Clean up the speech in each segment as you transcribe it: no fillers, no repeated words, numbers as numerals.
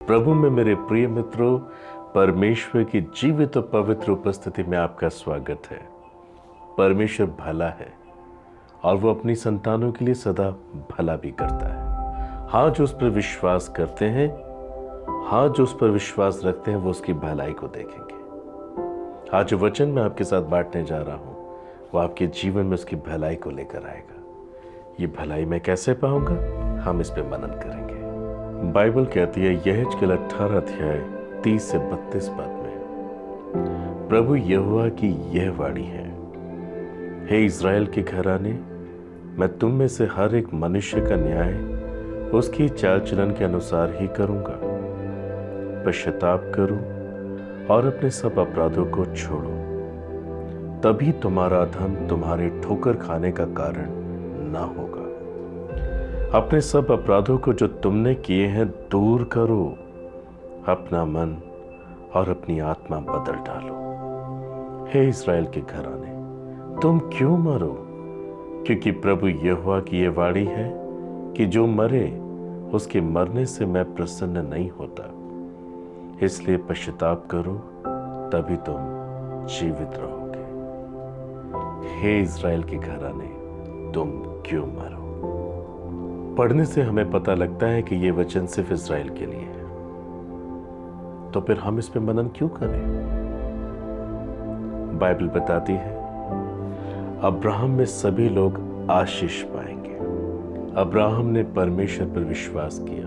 प्रभु में मेरे प्रिय मित्रों, परमेश्वर की जीवित और पवित्र उपस्थिति में आपका स्वागत है। परमेश्वर भला है और वो अपनी संतानों के लिए सदा भला भी करता है। हाँ, जो उस पर विश्वास करते हैं, हाँ, जो उस पर विश्वास रखते हैं, वो उसकी भलाई को देखेंगे। आज जो वचन मैं आपके साथ बांटने जा रहा हूँ, वो आपके जीवन में उसकी भलाई को लेकर आएगा। ये भलाई मैं कैसे पाऊंगा, हम इस पे मनन करेंगे। बाइबल कहती है यहेजकेल 18 अध्याय 30 से 32 पद में, प्रभु यहोवा की यह वाणी है, हे इज़राइल के घराने, मैं तुम में से हर एक मनुष्य का न्याय उसकी चाल चलन के अनुसार ही करूंगा। पश्चाताप करो और अपने सब अपराधों को छोड़ो, तभी तुम्हारा धन तुम्हारे ठोकर खाने का कारण ना होगा। अपने सब अपराधों को जो तुमने किए हैं दूर करो, अपना मन और अपनी आत्मा बदल डालो। हे इज़राइल के घराने, तुम क्यों मरो? क्योंकि प्रभु यहोवा की ये वाणी है कि जो मरे उसके मरने से मैं प्रसन्न नहीं होता। इसलिए पश्चाताप करो, तभी तुम जीवित रहोगे। हे इज़राइल के घराने, तुम क्यों मरो? पढ़ने से हमें पता लगता है कि ये वचन सिर्फ इज़राइल के लिए है, तो फिर हम इस पे मनन क्यों करें? बाइबल बताती है अब्राहम में सभी लोग आशीष पाएंगे। अब्राहम ने परमेश्वर पर विश्वास किया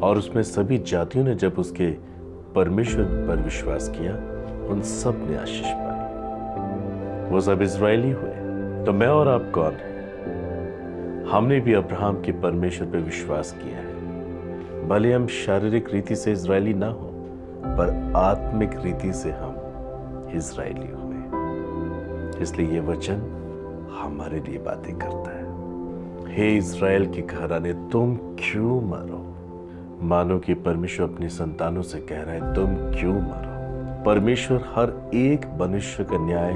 और उसमें सभी जातियों ने जब उसके परमेश्वर पर विश्वास किया, उन सब ने आशीष पाई। वो सब इज़राइली हुए। तो मैं और आप कौन हैं? हमने भी अब्राहम के परमेश्वर पर विश्वास किया है। भले हम शारीरिक रीति से इज़राइली ना हो, पर आत्मिक रीति से हम इज़राइली हुए। इसलिए ये वचन हमारे लिए बातें करता है। हे इज़राइल के घराने, तुम क्यों मरो? मानो कि परमेश्वर अपनी संतानों से कह रहा है, तुम क्यों मरो? परमेश्वर हर एक मनुष्य का न्याय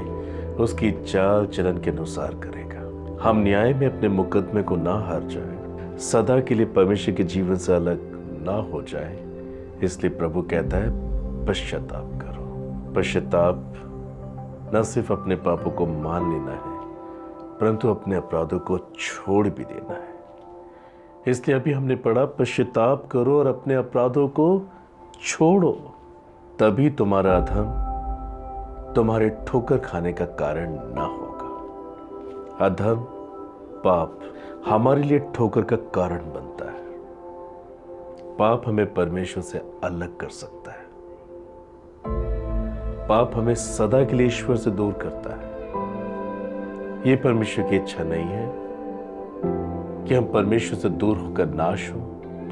उसकी चाल चलन के अनुसार करेगा। हम न्याय में अपने मुकदमे को ना हार जाए, सदा के लिए परमेश्वर के जीवन से अलग ना हो जाए। इसलिए प्रभु कहता है पश्चाताप करो। पश्चाताप न सिर्फ अपने पापों को मान लेना है, परंतु अपने अपराधों को छोड़ भी देना है। इसलिए अभी हमने पढ़ा, पश्चाताप करो और अपने अपराधों को छोड़ो, तभी तुम्हारा धन तुम्हारे ठोकर खाने का कारण ना होगा। अधर्म, पाप हमारे लिए ठोकर का कारण बनता है। पाप हमें परमेश्वर से अलग कर सकता है। पाप हमें सदा के लिए ईश्वर से दूर करता है। यह परमेश्वर की इच्छा नहीं है कि हम परमेश्वर से दूर होकर नाश हो।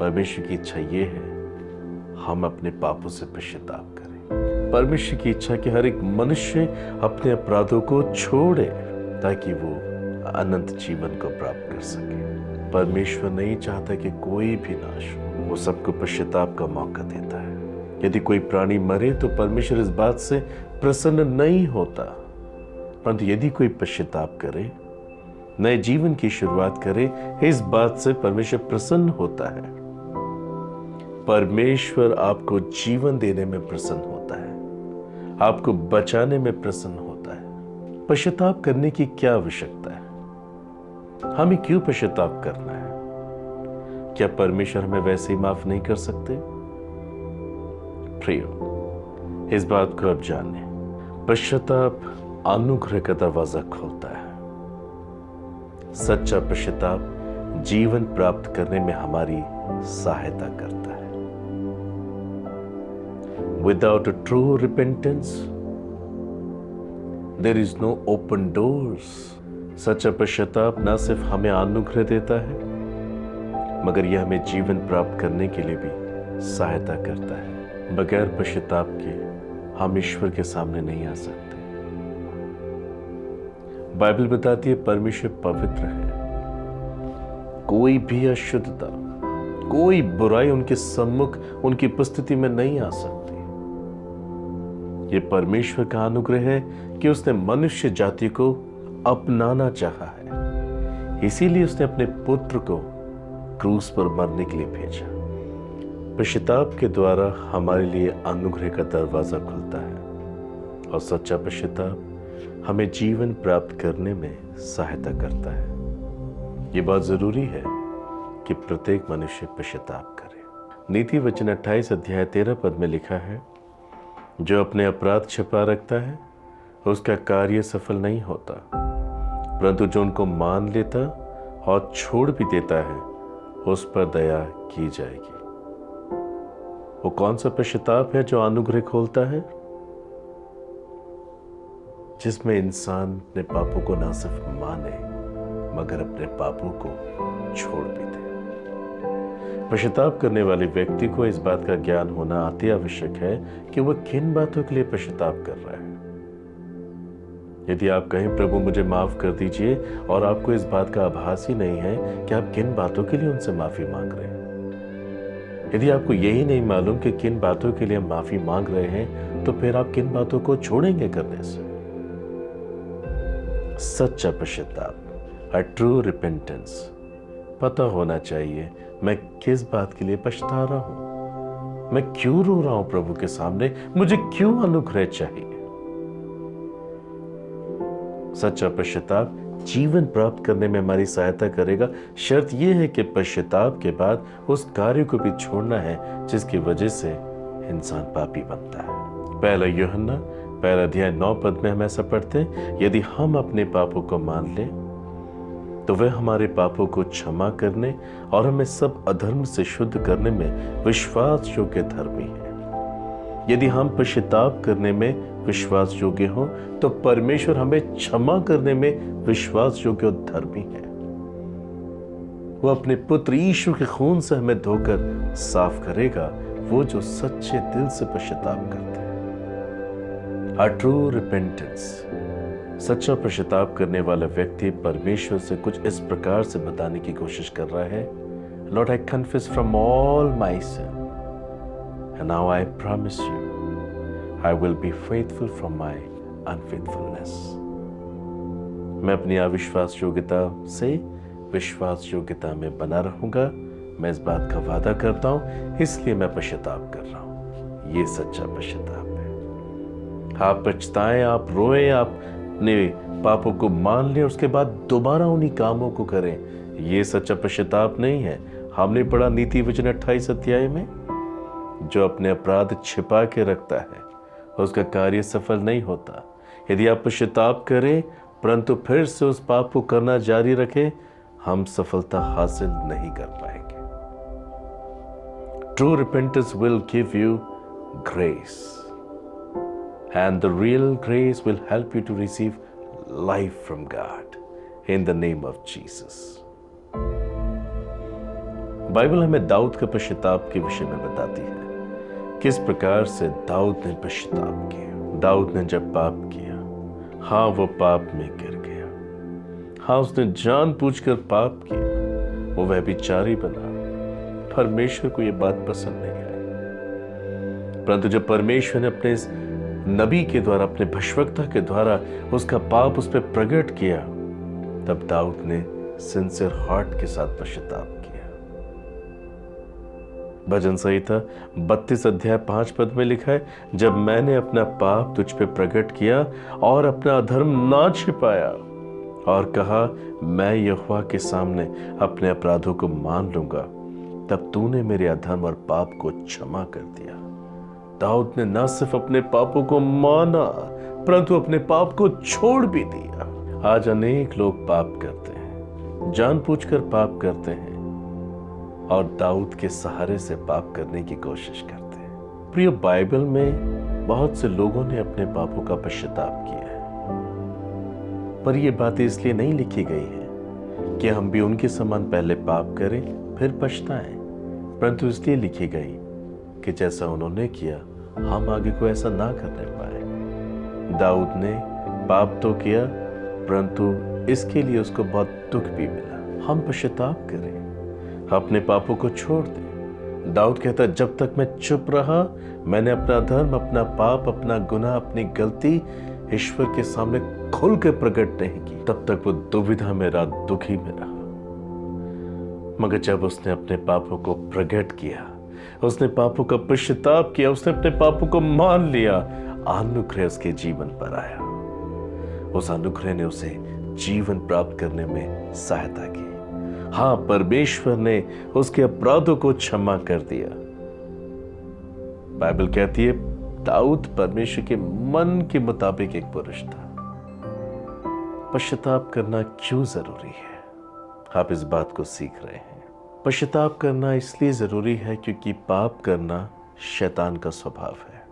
परमेश्वर की इच्छा यह है हम अपने पापों से पश्चाताप करें। परमेश्वर की इच्छा कि हर एक मनुष्य अपने अपराधों को छोड़े, ताकि वो अनंत जीवन को प्राप्त कर सके। परमेश्वर नहीं चाहता कि कोई भी नाश हो, वो सबको पश्चाताप का मौका देता है। यदि कोई प्राणी मरे तो परमेश्वर इस बात से प्रसन्न नहीं होता, परंतु यदि कोई पश्चाताप करे, नए जीवन की शुरुआत करे, इस बात से परमेश्वर प्रसन्न होता है। परमेश्वर आपको जीवन देने में प्रसन्न होता है, आपको बचाने में प्रसन्न होता है। पश्चाताप करने की क्या आवश्यकता है? हमें क्यों पश्चाताप करना है? क्या परमेश्वर हमें वैसे ही माफ नहीं कर सकते? प्रियो, इस बात को अब जाने, पश्चाताप अनुग्रह का दरवाजा खोलता है। सच्चा पश्चाताप जीवन प्राप्त करने में हमारी सहायता करता है। Without a true repentance, there is no open doors. सच्चा पश्चाताप न सिर्फ हमें अनुग्रह देता है, मगर यह हमें जीवन प्राप्त करने के लिए भी सहायता करता है। बगैर पश्चाताप के हम ईश्वर के सामने नहीं आ सकते। बाइबल बताती है परमेश्वर पवित्र है। कोई भी अशुद्धता, कोई बुराई उनके सम्मुख, उनकी उपस्थिति में नहीं आ सकती। यह परमेश्वर का अनुग्रह है कि उसने मनुष्य जाति को अपनाना चाहा है। इसीलिए उसने अपने पुत्र को क्रूस पर मरने के लिए भेजा। पश्चाताप के द्वारा हमारे लिए अनुग्रह का दरवाजा खुलता है और सच्चा पश्चाताप हमें जीवन प्राप्त करने में सहायता करता है। ये बहुत जरूरी है कि प्रत्येक मनुष्य पश्चाताप करे। नीति वचन 28 अध्याय 13 पद में लिखा है, जो अपने अपराध छिपा रखता है उसका कार्य सफल नहीं होता, परंतु जो उनको मान लेता और छोड़ भी देता है उस पर दया की जाएगी। वो कौन सा पश्चाताप है जो अनुग्रह खोलता है? जिसमें इंसान अपने पापों को ना सिर्फ माने मगर अपने पापों को छोड़ भी दे। पश्चाताप करने वाले व्यक्ति को इस बात का ज्ञान होना अति आवश्यक है कि वह किन बातों के लिए पश्चाताप कर रहा है। यदि आप कहें प्रभु मुझे माफ कर दीजिए और आपको इस बात का आभास ही नहीं है कि आप किन बातों के लिए उनसे माफी मांग रहे हैं, यदि आपको यही नहीं मालूम कि किन बातों के लिए माफी मांग रहे हैं, तो फिर आप किन बातों को छोड़ेंगे करने से? सच्चा पश्चाताप, अ ट्रू रिपेंटेंस, पता होना चाहिए मैं किस बात के लिए पछता रहा हूं, मैं क्यों रो रहा हूं प्रभु के सामने, मुझे क्यों अनुग्रह चाहिए। सच्चा पश्चाताप जीवन प्राप्त करने में हमारी सहायता करेगा। शर्त यह है कि पश्चाताप के बाद उस कार्य को भी छोड़ना है जिसकी वजह से इंसान पापी बनता है। पहला यूहन्ना 1 अध्याय 9 पद में हम ऐसा पढ़ते हैं, यदि हम अपने पापों को मान लें तो वह हमारे पापों को क्षमा करने और हमें सब अधर्म से शुद्ध करने में विश्वास योग्य धर्मी है। यदि हम पश्चाताप करने में विश्वास योग्य हो तो परमेश्वर हमें क्षमा करने में विश्वास योग्य और धर्मी है। वो अपने पुत्र यीशु के खून से हमें धोकर साफ करेगा, वो जो सच्चे दिल से पश्चाताप करते हैं। अ ट्रू रिपेंटेंस, सच्चा पश्चाताप करने वाला व्यक्ति परमेश्वर से कुछ इस प्रकार से बताने की कोशिश कर रहा है, Lord I confess from all my sin and now I promise you I will be faithful from my unfaithfulness। मैं अपनी अविश्वास योग्यता से विश्वास योग्यता में बना रहूंगा। मैं इस बात का वादा करता हूं, इसलिए मैं पश्चाताप कर रहा हूं। ये सच्चा पश्चाताप है। आप पछताएं, आप रोएं, आप अपने पापों को मान लें, उसके बाद दोबारा उन्हीं कामों को करें। ये सच्चा पश्चाताप नहीं है। हमने पढ़ा नीति वचन 28 अध्याय में, जो अपने अपराध छिपा के रखता है उसका कार्य सफल नहीं होता। यदि आप पश्चाताप करें परंतु फिर से उस पाप को करना जारी रखें, हम सफलता हासिल नहीं कर पाएंगे। True repentance will give you grace and the real grace will help you to receive life from God in the name of Jesus. Bible हमें दाऊद के पश्चाताप के विषय में बताती है, किस प्रकार से दाऊद ने पश्चाताप किया। दाऊद ने जब पाप किया, हाँ वो पाप में गिर गया, हाँ उसने जानबूझकर पाप किया, वो व्यभिचारी बना। परमेश्वर को ये बात पसंद नहीं आई, परंतु जब परमेश्वर ने अपने इस नबी के द्वारा, अपने भविष्यवक्ता के द्वारा उसका पाप उस पर प्रकट किया, तब दाऊद ने सिंसियर हार्ट के साथ पश्चाताप किया। भजन संहिता 32 अध्याय 5 पद में लिखा है, जब मैंने अपना पाप तुझ पे प्रकट किया और अपना अधर्म ना छिपाया और कहा मैं यहोवा के सामने अपने अपराधों को मान लूंगा, तब तूने मेरे अधर्म और पाप को क्षमा कर दिया। दाऊद ने न सिर्फ अपने पापों को माना परंतु अपने पाप को छोड़ भी दिया। आज अनेक लोग पाप करते हैं, जानबूझकर पाप करते हैं और दाऊद के सहारे से पाप करने की कोशिश करते हैं। प्रिय, बाइबल में बहुत से लोगों ने अपने पापों का पश्चाताप किया है, पर यह बातें इसलिए नहीं लिखी गई हैं कि हम भी उनके समान पहले पाप करें फिर पछताएं, परंतु इसलिए लिखी गई कि जैसा उन्होंने किया हम आगे को ऐसा ना करने पाए। दाऊद ने पाप तो किया परंतु इसके लिए उसको बहुत दुख भी मिला। हम पश्चाताप करें, अपने पापों को छोड़ दें। दाऊद कहता है, जब तक मैं चुप रहा मैंने अपना धर्म, अपना पाप, अपना गुनाह, अपनी गलती ईश्वर के सामने खुल के प्रकट नहीं की, तब तक वो दुविधा में रहा, दुखी में रहा। मगर जब उसने अपने पापों को प्रकट किया, उसने पापों का पश्चाताप किया, उसने अपने पापों को मान लिया, अनुग्रह उसके जीवन पर आया। उस अनुग्रह ने उसे जीवन प्राप्त करने में सहायता की। हाँ, परमेश्वर ने उसके अपराधों को क्षमा कर दिया। बाइबल कहती है दाऊद परमेश्वर के मन के मुताबिक एक पुरुष था। पश्चाताप करना क्यों जरूरी है? आप इस बात को सीख रहे हैं। पश्चाताप करना इसलिए जरूरी है क्योंकि पाप करना शैतान का स्वभाव है,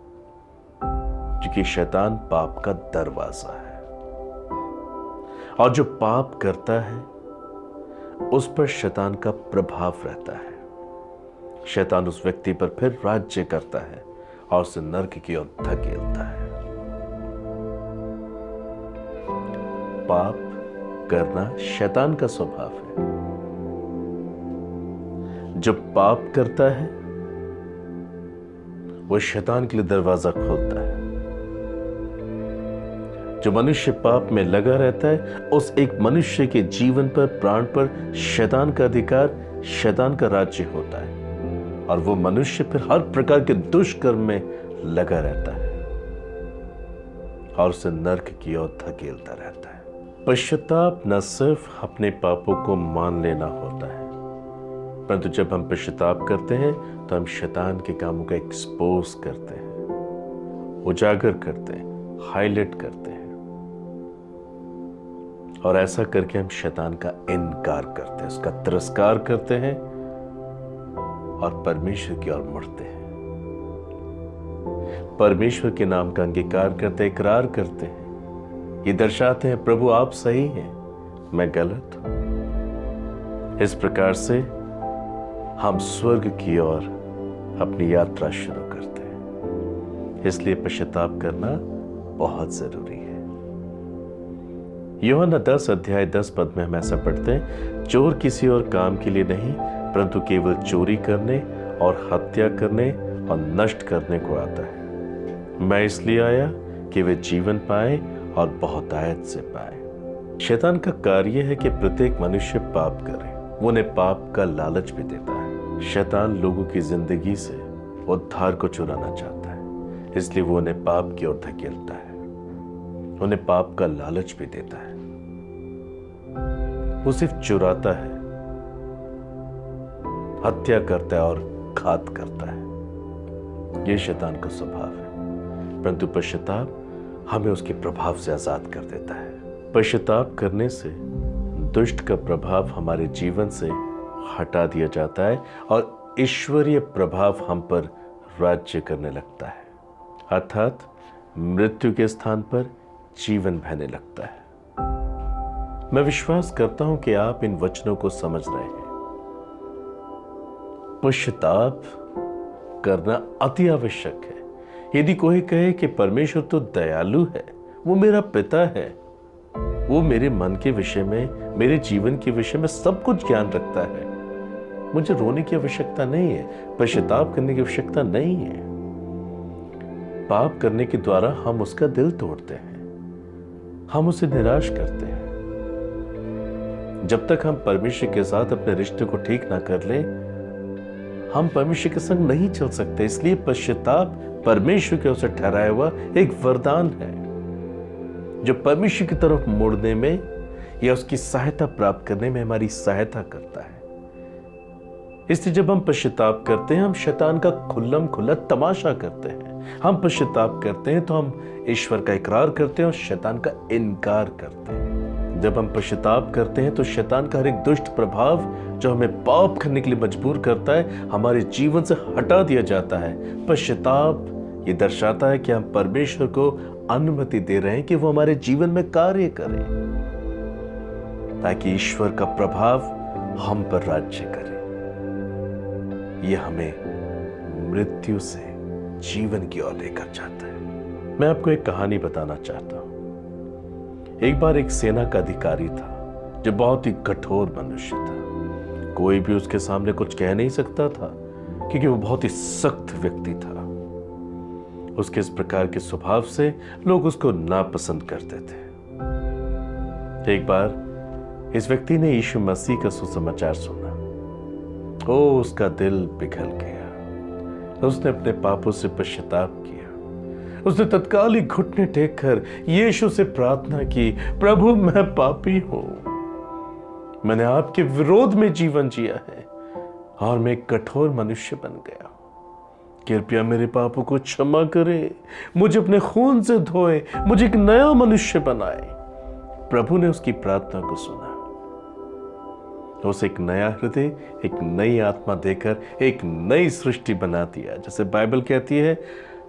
क्योंकि शैतान पाप का दरवाजा है, और जो पाप करता है उस पर शैतान का प्रभाव रहता है। शैतान उस व्यक्ति पर फिर राज्य करता है और उसे नरक की ओर धकेलता है। पाप करना शैतान का स्वभाव है। जो पाप करता है वो शैतान के लिए दरवाजा खोलता है। जो मनुष्य पाप में लगा रहता है उस एक मनुष्य के जीवन पर, प्राण पर शैतान का अधिकार, शैतान का राज्य होता है, और वो मनुष्य फिर हर प्रकार के दुष्कर्म में लगा रहता है और उसे नरक की ओर धकेलता रहता है। पश्चाताप न सिर्फ अपने पापों को मान लेना होता है, परंतु जब हम पश्चाताप करते हैं तो हम शैतान के कामों का एक्सपोज करते हैं, उजागर करते हैं, हाईलाइट करते हैं, और ऐसा करके हम शैतान का इनकार करते हैं, उसका तिरस्कार करते हैं और परमेश्वर की ओर मुड़ते हैं। परमेश्वर के नाम का अंगीकार करते, इकरार करते हैं, ये दर्शाते हैं प्रभु आप सही हैं, मैं गलत हूं। इस प्रकार से हम स्वर्ग की ओर अपनी यात्रा शुरू करते हैं। इसलिए पश्चाताप करना बहुत जरूरी है। यूहन्ना 10 अध्याय 10 पद में हम ऐसा पढ़ते हैं, चोर किसी और काम के लिए नहीं परंतु केवल चोरी करने और हत्या करने और नष्ट करने को आता है। मैं इसलिए आया कि वे जीवन पाए और बहुतायत से पाए। शैतान का कार्य है कि प्रत्येक मनुष्य पाप करे। वो उन्हें पाप का लालच भी देता है। शैतान लोगों की जिंदगी से उद्धार को चुराना चाहता है, इसलिए वो उन्हें पाप की ओर धकेलता है, उन्हें पाप का लालच भी देता है। वो सिर्फ चुराता है, हत्या करता है और घात करता है। ये शैतान का स्वभाव है, परंतु पश्चाताप हमें उसके प्रभाव से आजाद कर देता है। पश्चाताप करने से दुष्ट का प्रभाव हमारे जीवन से हटा दिया जाता है और ईश्वरीय प्रभाव हम पर राज्य करने लगता है, अर्थात मृत्यु के स्थान पर जीवन बहने लगता है। मैं विश्वास करता हूं कि आप इन वचनों को समझ रहे हैं। पश्चाताप करना अति आवश्यक है। यदि कोई कहे कि परमेश्वर तो दयालु है, वो मेरा पिता है, वो मेरे मन के विषय में, मेरे जीवन के विषय में सब कुछ ज्ञान रखता है, मुझे रोने की आवश्यकता नहीं है, पश्चाताप करने की आवश्यकता नहीं है। पाप करने के द्वारा हम उसका दिल तोड़ते हैं, हम उसे निराश करते हैं। जब तक हम परमेश्वर के साथ अपने रिश्ते को ठीक ना कर लें, हम परमेश्वर के संग नहीं चल सकते। इसलिए पश्चाताप परमेश्वर के ओर से ठहराया हुआ एक वरदान है, जो परमेश्वर की तरफ मुड़ने में या उसकी सहायता प्राप्त करने में हमारी सहायता करता है। इसलिए जब हम पश्चाताप करते हैं, हम शैतान का खुल्लम खुल्ला तमाशा करते हैं। हम पश्चाताप करते हैं तो हम ईश्वर का इकरार करते हैं और शैतान का इनकार करते हैं। जब हम पश्चाताप करते हैं तो शैतान का हर एक दुष्ट प्रभाव जो हमें पाप करने के लिए मजबूर करता है, हमारे जीवन से हटा दिया जाता है। पश्चाताप ये दर्शाता है कि हम परमेश्वर को अनुमति दे रहे हैं कि वो हमारे जीवन में कार्य करे, ताकि ईश्वर का प्रभाव हम पर राज्य करे। ये हमें मृत्यु से जीवन की ओर लेकर जाता है। मैं आपको एक कहानी बताना चाहता हूं। एक बार एक सेना का अधिकारी था जो बहुत ही कठोर मनुष्य था। कोई भी उसके सामने कुछ कह नहीं सकता था, क्योंकि वो बहुत ही सख्त व्यक्ति था। उसके इस प्रकार के स्वभाव से लोग उसको नापसंद करते थे। एक बार इस व्यक्ति ने यीशु मसीह का सुसमाचार सुना। ओ, उसका दिल पिघल गया। उसने अपने पापों से पश्चाताप किया। उसने तत्काल ही घुटने टेक कर यीशु से प्रार्थना की, प्रभु मैं पापी हूं, मैंने आपके विरोध में जीवन जिया है और मैं एक कठोर मनुष्य बन गया। कृपया मेरे पापों को क्षमा करे, मुझे अपने खून से धोए, मुझे एक नया मनुष्य बनाए। प्रभु ने उसकी प्रार्थना को सुना, उसे एक नया हृदय, एक नई आत्मा देकर एक नई सृष्टि बना दिया। जैसे बाइबल कहती है,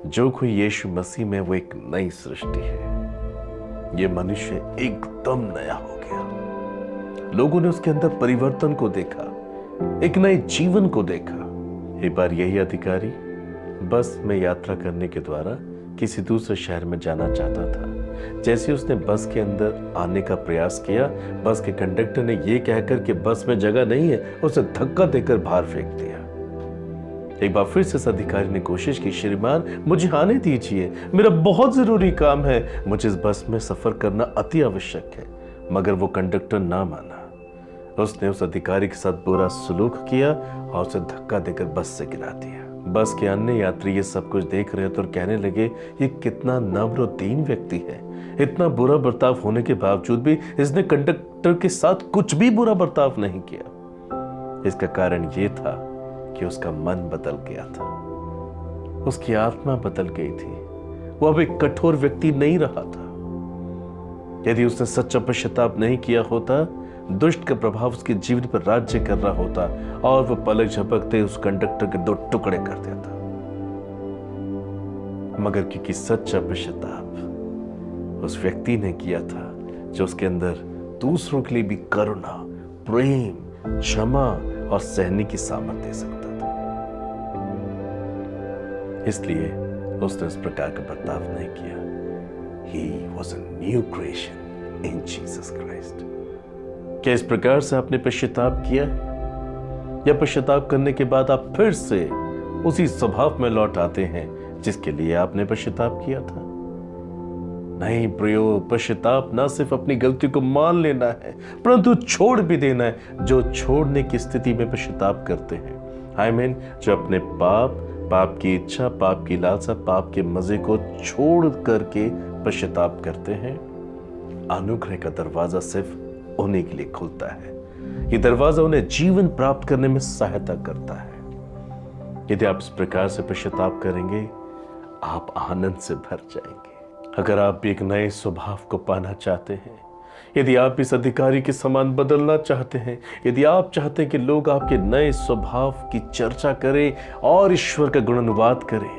जो कोई यीशु मसीह में, वो एक नई सृष्टि है। ये मनुष्य एकदम नया हो गया। लोगों ने उसके अंदर परिवर्तन को देखा, एक नए जीवन को देखा। एक बार यही अधिकारी बस में यात्रा करने के द्वारा किसी दूसरे शहर में जाना चाहता था। जैसे उसने बस के अंदर आने का प्रयास किया, बस के कंडक्टर ने यह कहकर कि बस में जगह नहीं है, उसे धक्का देकर बाहर फेंक दिया। एक बार फिर से इस अधिकारी ने कोशिश की, श्रीमान मुझे आने दीजिए, मेरा बहुत जरूरी काम है, मुझे इस बस में सफर करना अति आवश्यक है। मगर वो कंडक्टर ना माना। उसने उस अधिकारी के साथ बुरा सलूक किया और उसे धक्का देकर बस से गिरा दिया। बस के अन्य यात्री ये सब कुछ देख रहे थे और कहने लगे, ये कितना नम्र और दीन व्यक्ति है, इतना बुरा बर्ताव होने के बावजूद भी इसने कंडक्टर के साथ कुछ भी बुरा बर्ताव नहीं किया। इसका कारण ये था कि उसका मन बदल गया था, उसकी आत्मा बदल गई थी। वो अब एक कठोर व्यक्ति नहीं रहा था। यदि उसने सच्चा पश्चाताप नहीं किया होता, दुष्ट का प्रभाव उसके जीवन पर राज्य कर रहा होता और वो पलक झपकते उस कंडक्टर के 2 टुकड़े कर देता। मगर क्योंकि सच्चा पश्चाताप उस व्यक्ति ने किया था, जो उसके अंदर दूसरों के लिए भी करुणा, प्रेम, क्षमा और सहने की सामर्थ्य दे सकता था, इसलिए उसने इस प्रकार का बर्ताव नहीं किया। He was a new creation in Jesus Christ. क्या इस प्रकार से आपने पश्चाताप किया है? या पश्चाताप करने के बाद आप फिर से उसी स्वभाव में लौट आते हैं जिसके लिए आपने पश्चाताप किया था? नहीं प्रियो, पश्चाताप न सिर्फ अपनी गलती को मान लेना है, परंतु छोड़ भी देना है। जो छोड़ने की स्थिति में पश्चाताप करते हैं, आई मीन जो अपने पाप की इच्छा, पाप की लालसा, पाप के मजे को छोड़ करके पश्चाताप करते हैं, अनुग्रह का दरवाजा सिर्फ उन्हीं के लिए खुलता है। ये दरवाजा उन्हें जीवन प्राप्त करने में सहायता करता है। यदि आप इस प्रकार से पश्चाताप करेंगे, आप आनंद से भर जाएंगे। अगर आप भी एक नए स्वभाव को पाना चाहते हैं, यदि आप इस अधिकारी के समान बदलना चाहते हैं, यदि आप चाहते हैं कि लोग आपके नए स्वभाव की चर्चा करें और ईश्वर का गुणानुवाद करें,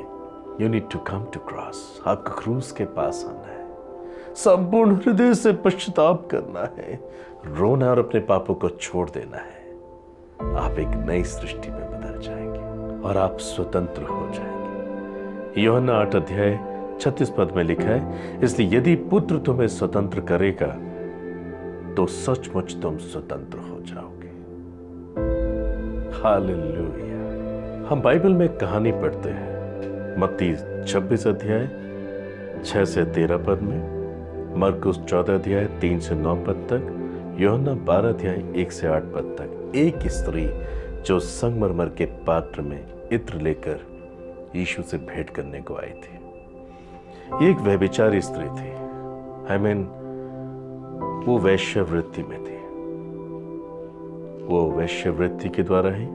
you need to come to cross. आपको क्रूस के पास आना है, संपूर्ण हृदय से पश्चाताप करना है, रोना और अपने पापों को छोड़ देना है। आप एक नई सृष्टि में बदल जाएंगे और आप स्वतंत्र हो जाएंगे। यूहन्ना 8 अध्याय 36 पद में लिखा है, इसलिए यदि पुत्र तुम्हें स्वतंत्र करेगा तो सचमुच तुम स्वतंत्र हो जाओगे। हालेलुया। हम बाइबल में कहानी पढ़ते हैं, मत्ती 26 अध्याय 6 से 13 पद में, मरकुस 14 अध्याय 3 से 9 पद तक, यूहन्ना 12 अध्याय 1 से 8 पद तक। एक स्त्री जो संगमरमर के पात्र में इत्र लेकर यीशु से भेंट करने को आई थी। एक व्यभिचारी स्त्री थी, आई मीन वो वैश्यवृत्ति में थी। वो वैश्यवृत्ति के द्वारा ही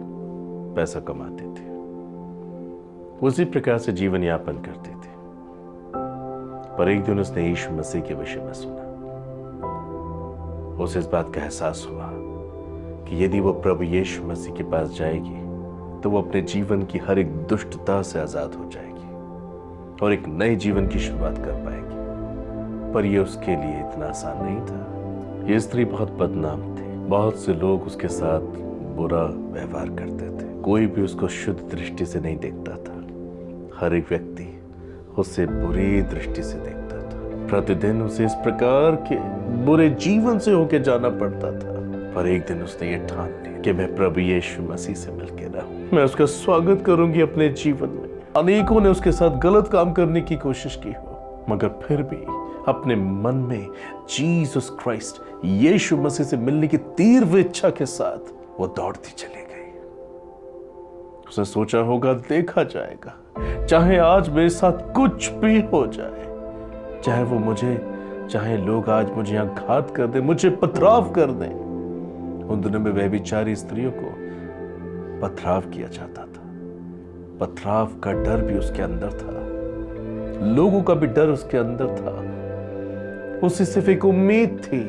पैसा कमाती थी, उसी प्रकार से जीवन यापन करती थी। पर एक दिन उसने यीशु मसीह के विषय में सुना। उसे इस बात का एहसास हुआ कि यदि वो प्रभु यीशु मसीह के पास जाएगी तो वो अपने जीवन की हर एक दुष्टता से आजाद हो जाएगी और एक नए जीवन की शुरुआत कर पाएगी। पर यह उसके लिए इतना आसान नहीं था। यह स्त्री बहुत बदनाम थी, बहुत से लोग उसके साथ बुरा व्यवहार करते थे, कोई भी उसको शुद्ध दृष्टि से नहीं देखता था। हर एक व्यक्ति उसे बुरी दृष्टि से देखता था। प्रतिदिन उसे इस प्रकार के बुरे जीवन से होके जाना पड़ता था। पर एक दिन उसने ये ठान लिया कि मैं प्रभु यीशु मसीह से मिलके रहूं, मैं उसका स्वागत करूंगी अपने जीवन में। अनेकों ने उसके साथ गलत काम करने की कोशिश की हो, मगर फिर भी अपने मन में जीसस क्राइस्ट, यीशु मसीह से मिलने की तीव्र इच्छा के साथ वो दौड़ती चली गई। उसने सोचा होगा देखा जाएगा, चाहे आज मेरे साथ कुछ भी हो जाए, चाहे लोग आज मुझे यहाँ घात कर दें, मुझे पथराव कर दें। उन दिनों में व्यभिचारी स्त्रियों को पथराव किया जाता था। पथराव का डर भी उसके अंदर था, लोगों का भी डर उसके अंदर था। उसे सिर्फ एक उम्मीद थी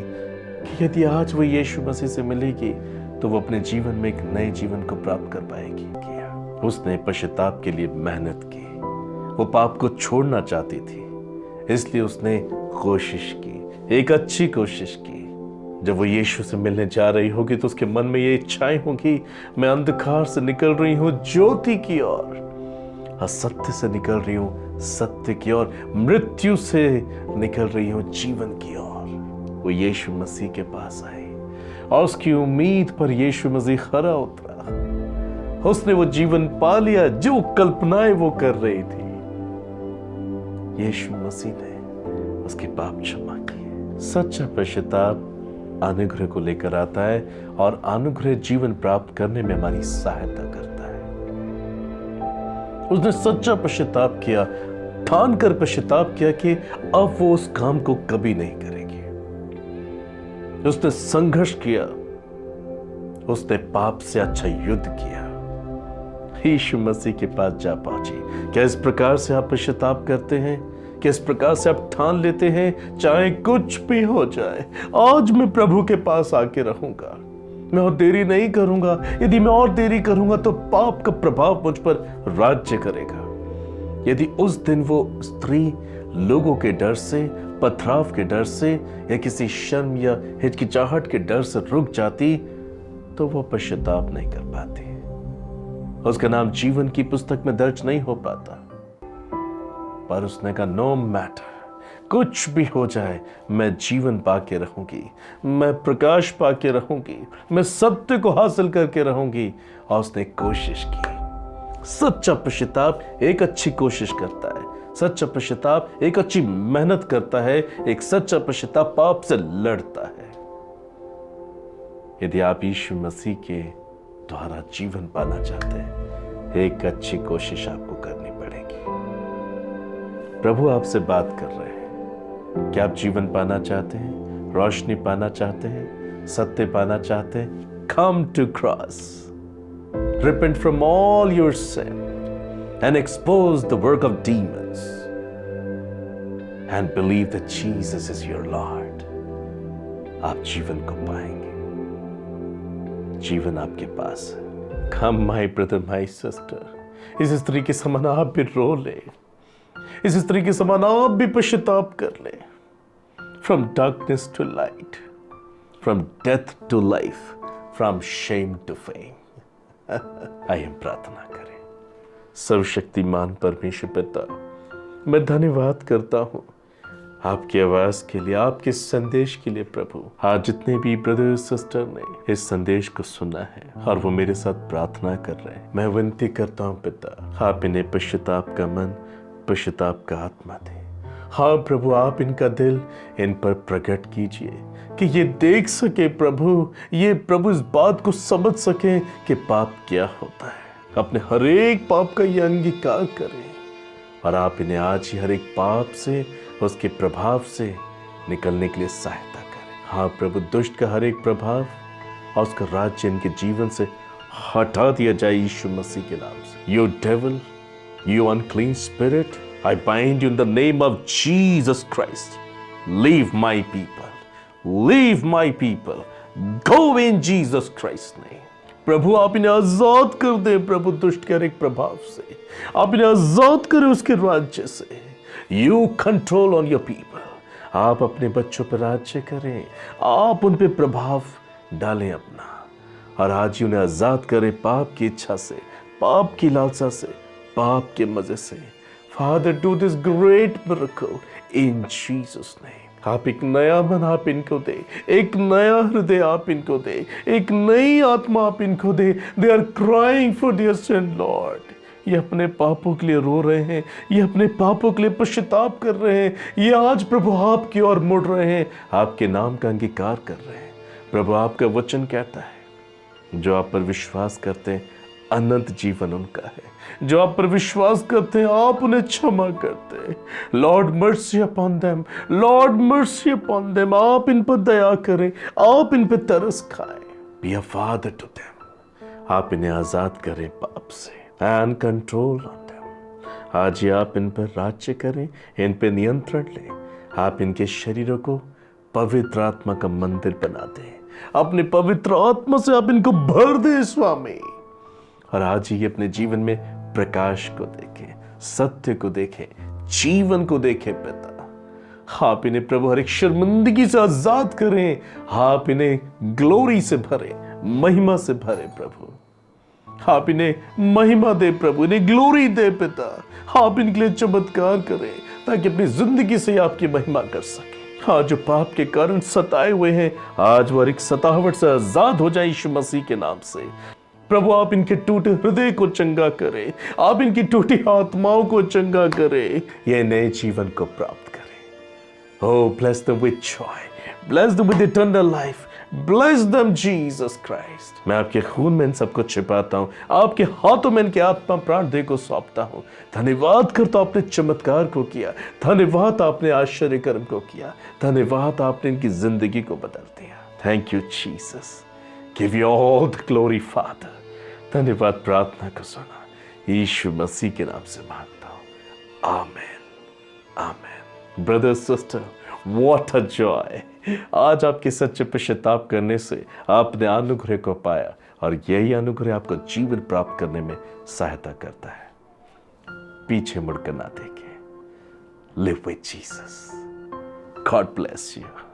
कि यदि आज वो यीशु मसीह से मिलेगी तो वो अपने जीवन में एक नए जीवन को प्राप्त कर पाएगी। उसने पश्चाताप के लिए मेहनत की। वो पाप को छोड़ना चाहती थी, इसलिए उसने कोशिश की, एक अच्छी कोशिश की। जब वो यीशु से मिलने जा रही होगी तो उसके मन में ये इच्छाएं होंगी, मैं अंधकार से निकल रही हूं ज्योति की ओर, असत्य से निकल रही हूं सत्य की ओर, मृत्यु से निकल रही हूं जीवन की ओर। वो यीशु मसीह के पास आई और उसकी उम्मीद पर यीशु मसीह खरा उतरा। उसने वो जीवन पा लिया जो कल्पनाएं वो कर रही थी। यीशु मसीह ने उसके पाप क्षमा किए। सच्चा पश्चाताप अनुग्रह को लेकर आता है और अनुग्रह जीवन प्राप्त करने में हमारी सहायता करता है। उसने सच्चा पश्चाताप किया, ठान कर पश्चाताप किया कि अब वो उस काम को कभी नहीं करेगी। उसने संघर्ष किया, उसने पाप से अच्छा युद्ध किया, यीशु मसीह के पास जा पहुंची। क्या इस प्रकार से आप पश्चाताप करते हैं? क्या इस प्रकार से आप ठान लेते हैं चाहे कुछ भी हो जाए, आज मैं प्रभु के पास आके रहूंगा, मैं और देरी नहीं करूंगा। यदि मैं और देरी करूंगा तो पाप का प्रभाव मुझ पर राज्य करेगा। यदि उस दिन वो स्त्री लोगों के डर से, पथराव के डर से या किसी शर्म या हिचकिचाहट के डर से रुक जाती तो वो पश्चाताप नहीं कर पाती, उसका नाम जीवन की पुस्तक में दर्ज नहीं हो पाता। पर उसने कहा नो मैटर, कुछ भी हो जाए मैं जीवन पाके रहूंगी, मैं प्रकाश पाके रहूंगी, मैं सत्य को हासिल करके रहूंगी। और उसने कोशिश की। सच्चा पश्चाताप एक अच्छी कोशिश करता है, सच्चा पश्चाताप एक अच्छी मेहनत करता है, एक सच्चा पश्चाताप पाप से लड़ता है। यदि आप यीशु मसीह के द्वारा जीवन पाना चाहते हैं, एक अच्छी कोशिश आपको करनी पड़ेगी। प्रभु आपसे बात कर रहे हैं। क्या आप जीवन पाना चाहते हैं, रोशनी पाना चाहते हैं, सत्य पाना चाहते हैं? Come to cross, repent from all your sin and expose the work of demons and believe that Jesus is your Lord. आप जीवन को पाएंगे, जीवन आपके पास है। Come my brother, my sister, इस स्त्री के समान आप भी रो ले, इस स्त्री के समान आप भी पश्चाताप कर ले। From darkness to light, from death to life, from shame to fame. आइए प्रार्थना करें। सर्वशक्तिमान परमेश्वर पिता, मैं धन्यवाद करता हूँ आपकी आवाज के लिए, आपके संदेश के लिए। प्रभु, आज जितने भी ब्रदर सिस्टर ने इस संदेश को सुना है और वो मेरे साथ प्रार्थना कर रहे हैं, मैं विनती करता हूँ पिता, आप इन्हें पश्चाताप का मन, पश्चाताप का आत्मा दे। हाँ प्रभु, आप इनका दिल इन पर प्रकट कीजिए कि ये देख सके प्रभु, ये प्रभु इस बात को समझ सके कि पाप क्या होता है, अपने हर एक पाप का ये अंगीकार करें और आप इन्हें आज ही हर एक पाप से, उसके प्रभाव से निकलने के लिए सहायता करें। हाँ प्रभु, दुष्ट का हर एक प्रभाव और उसका राज्य इनके जीवन से हटा दिया जाए यीशु मसीह के नाम से। You devil, you unclean spirit, I bind you in the name of Jesus Christ. Leave my people. Leave my people. Go in Jesus Christ's name. प्रभु, आप इन्हें आजाद कर दें प्रभु, दुष्ट के हर एक प्रभाव से आप इन्हें आजाद करें उसके राज्य से। You control on your people. आप अपने बच्चों पर राज्य करें, आप उन पे प्रभाव डालें अपना, और आज ही उन्हें आजाद करें पाप की इच्छा से, पाप की लालसा से, पाप के मजे से। Father, do this great miracle in Jesus' name. आप एक नया मन आप इनको दे, एक नया हृदय आप इनको दे, एक नई आत्मा आप इनको दे। They are crying for their sin, Lord. ये अपने पापों के लिए रो रहे हैं, ये अपने पापों के लिए पश्चाताप कर रहे हैं, ये आज प्रभु आपकी ओर मुड़ रहे हैं, आपके नाम का अंगीकार कर रहे हैं। प्रभु, आपका वचन कहता है जो आप पर विश्वास करते हैं अनंत जीवन उनका है। जो आप पर विश्वास करते हैं आप उन्हें क्षमा करते हैं। Lord mercy upon them, Lord mercy upon them. आप इन पर दया करें, आप इन पर तरस खाएं। Be a father to them. आप इन्हें आजाद करें पाप से एंड कंट्रोल ऑन देम। आज ही आप इन पर राज्य करें, इन पर नियंत्रण लें। आप इनके शरीरों को पवित्र आत्मा का मंदिर बना दें। अपने पवित्र आत्मा से आप इनको भर दें स्वामी। और आज ही अपने जीवन में प्रकाश को देखें, सत्य को देखें, जीवन को देखें पिता। आप इन्हें प्रभु हर एक शर्मिंदगी से आजाद करें। आप इन्हें ग्लोरी से भरे, महिमा से भरे प्रभु। आप इन्हें महिमा दे प्रभु, इन्हें ग्लोरी दे पिता। आप इनके लिए चमत्कार करें ताकि अपनी जिंदगी से आपकी महिमा कर सके। आज जो पाप के कारण सताए हुए हैं, आज वो एक सताहट से आजाद हो जाए यीशु मसीह के नाम से। प्रभु आप इनके टूटे हृदय को चंगा करें, आप इनकी टूटी आत्माओं को चंगा करें, ये नए जीवन को प्राप्त करें। Oh, bless them with joy, bless them with eternal life, bless them Jesus Christ। मैं आपके खून में इन सबको छिपाता हूँ, आपके हाथों में इनके आत्मा प्राण देह को सौंपता हूँ। धन्यवाद करता आपने चमत्कार को किया, धन्यवाद आपने आश्चर्य कर्म को किया, धन्यवाद आपने इनकी जिंदगी को बदल दिया। Thank you Jesus, give you all the glory father. धन्यवाद, प्रार्थना को सुना यीशु मसीह के नाम से मांगता हूँ, आमीन आमीन। Brother sister, what a joy. आज आपके सच्चे पश्चाताप करने से आपने अनुग्रह को पाया और यही अनुग्रह आपको जीवन प्राप्त करने में सहायता करता है। पीछे मुड़कर ना देखें। Live with Jesus. God bless you.